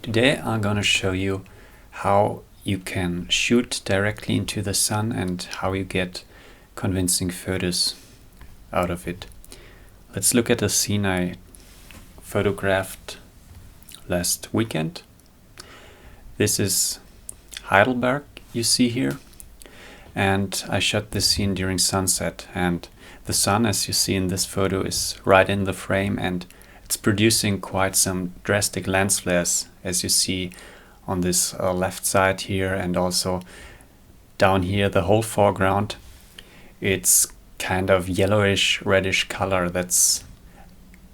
Today I'm gonna show you how you can shoot directly into the sun and how you get convincing photos out of it. Let's look at a scene I photographed last weekend. This is Heidelberg you see here, and I shot this scene during sunset, and the sun, as you see in this photo, is right in the frame and it's producing quite some drastic lens flares, as you see on this left side here, and also down here the whole foreground. It's kind of yellowish reddish color that's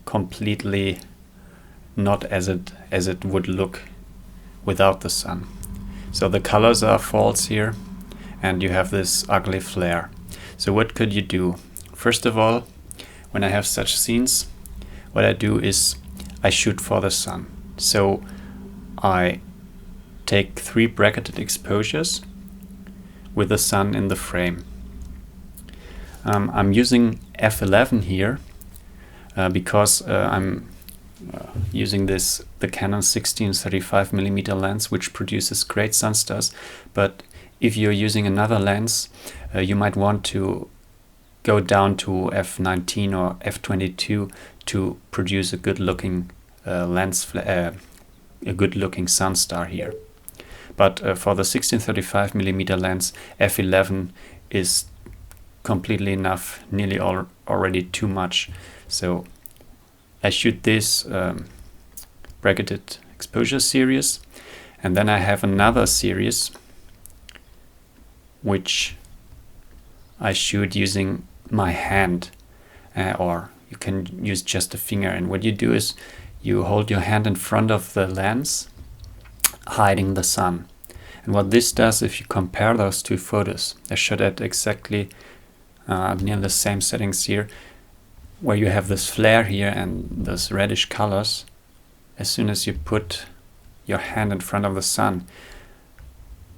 completely not as it would look without the sun. So the colors are false here and you have this ugly flare. So what could you do? First of all, when I have such scenes, what I do is I shoot for the sun. So I take 3 bracketed exposures with the sun in the frame. I'm using f11 here because I'm using the Canon 16-35mm lens, which produces great sunstars. But if you're using another lens, you might want to go down to f19 or f22 to produce a good looking a good looking sunstar here. But for the 16-35mm lens, f11 is completely enough, nearly already too much. So I shoot this bracketed exposure series, and then I have another series which I shoot using my hand, or you can use just a finger. And what you do is you hold your hand in front of the lens, hiding the sun. And what this does, if you compare those 2 photos, I shot at exactly near the same settings here, where you have this flare here and those reddish colors. As soon as you put your hand in front of the sun,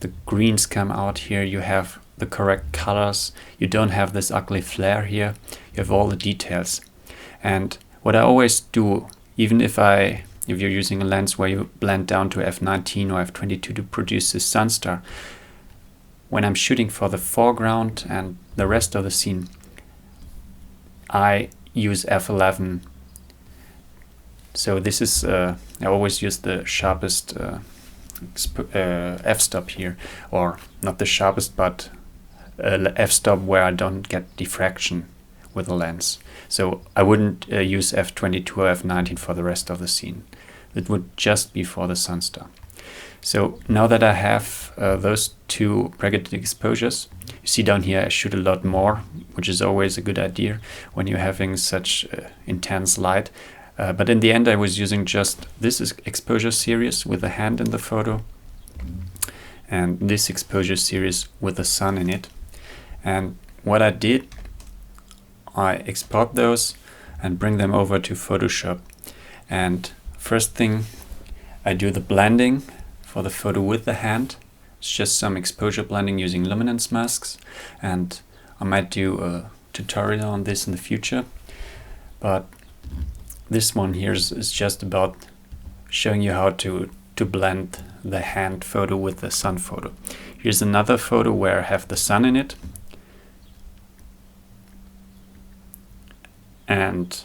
the greens come out here, you have the correct colors, you don't have this ugly flare here, you have all the details. And what I always do, even if you're using a lens where you blend down to f19 or f22 to produce this sunstar, when I'm shooting for the foreground and the rest of the scene, I use f11. So this is I always use the sharpest f-stop here, or not the sharpest, but f-stop where I don't get diffraction with the lens. So I wouldn't use f22 or f19 for the rest of the scene. It would just be for the sunstar. So now that I have those 2 bracketed exposures, you see down here I shoot a lot more, which is always a good idea when you're having such intense light. But in the end I was using just this exposure series with the hand in the photo, and this exposure series with the sun in it. And what I did, I export those and bring them over to Photoshop. And first thing, I do the blending for the photo with the hand. It's just some exposure blending using luminance masks, and I might do a tutorial on this in the future. But this one here is just about showing you how to blend the hand photo with the sun photo. Here's another photo where I have the sun in it, and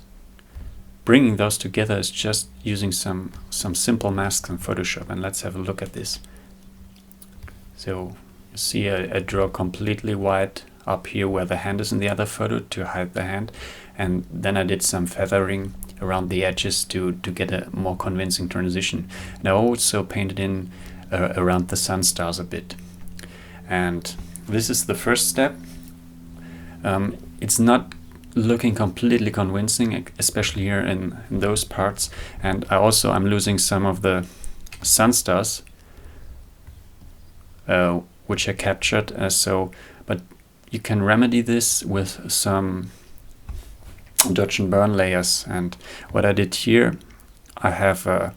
bringing those together is just using some simple masks in Photoshop. And let's have a look at this. So you see I draw completely white up here where the hand is in the other photo to hide the hand, and then I did some feathering around the edges to get a more convincing transition. And I also painted in around the sun stars a bit. And this is the first step. It's not looking completely convincing, especially here in those parts, and I'm losing some of the sun stars which I captured. But you can remedy this with some dodge and burn layers. And what I did here, I have a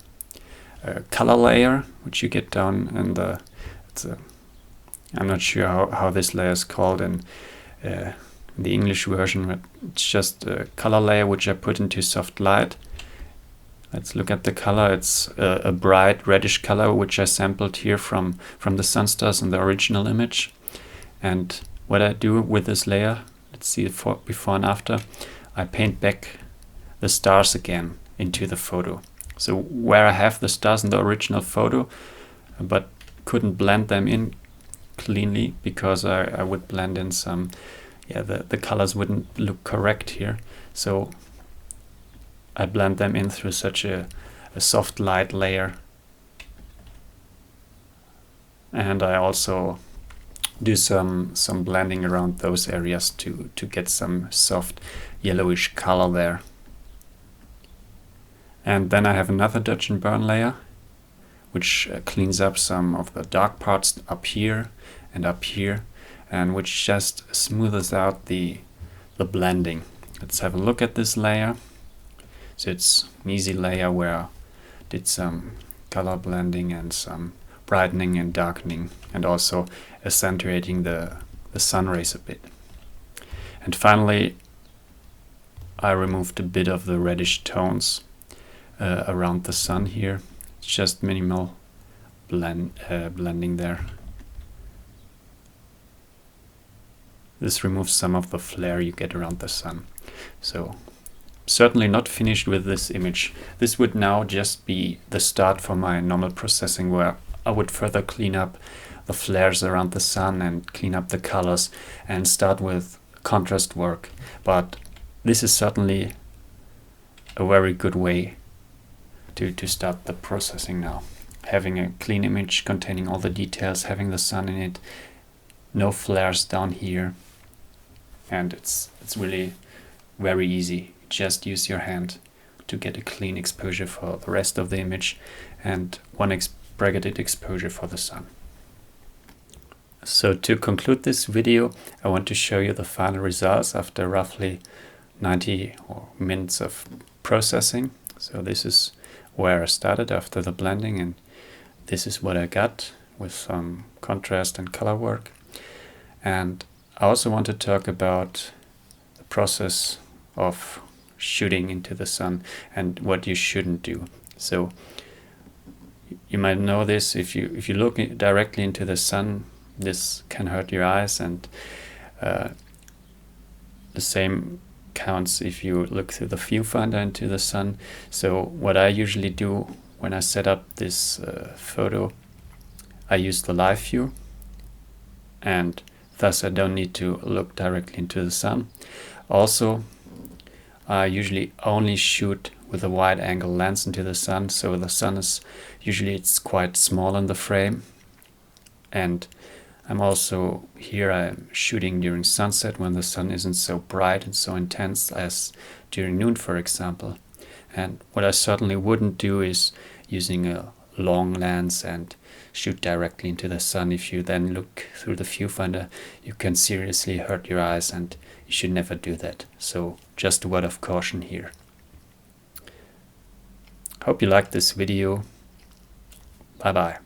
color layer which you get down in I'm not sure how this layer is called in the English version, but it's just a color layer which I put into soft light Let's look at the color. It's a bright reddish color, which I sampled here from the sunstars in the original image. And what I do with this layer, let's see before and after, I paint back the stars again into the photo. So where I have the stars in the original photo, but couldn't blend them in cleanly because I would blend in some, the colors wouldn't look correct here. So I blend them in through such a soft light layer. And I also do some blending around those areas to get some soft yellowish color there. And then I have another dodge and burn layer, which cleans up some of the dark parts up here, and which just smooths out the blending. Let's have a look at this layer. So it's an easy layer where I did some color blending and some brightening and darkening, and also accentuating the sun rays a bit. And finally, I removed a bit of the reddish tones around the sun here. It's just minimal blending there. This removes some of the flare you get around the sun. So certainly not finished with this image. This would now just be the start for my normal processing, where I would further clean up the flares around the sun and clean up the colors and start with contrast work. But this is certainly a very good way to start the processing now. Having a clean image containing all the details, having the sun in it, no flares down here, and it's really very easy. Just use your hand to get a clean exposure for the rest of the image and one bracketed exposure for the sun. So to conclude this video, I want to show you the final results after roughly 90 minutes of processing. So this is where I started after the blending, and this is what I got with some contrast and color work. And I also want to talk about the process of shooting into the sun and what you shouldn't do. So you might know this, if you look directly into the sun, this can hurt your eyes, and the same counts if you look through the viewfinder into the sun. So what I usually do when I set up this photo, I use the live view, and thus I don't need to look directly into the sun. Also, I usually only shoot with a wide angle lens into the sun, so the sun is usually it's quite small in the frame. And I'm also I'm shooting during sunset when the sun isn't so bright and so intense as during noon, for example. And what I certainly wouldn't do is using a long lens and shoot directly into the sun. If you then look through the viewfinder, you can seriously hurt your eyes, and you should never do that. So just a word of caution here. Hope you liked this video. Bye bye.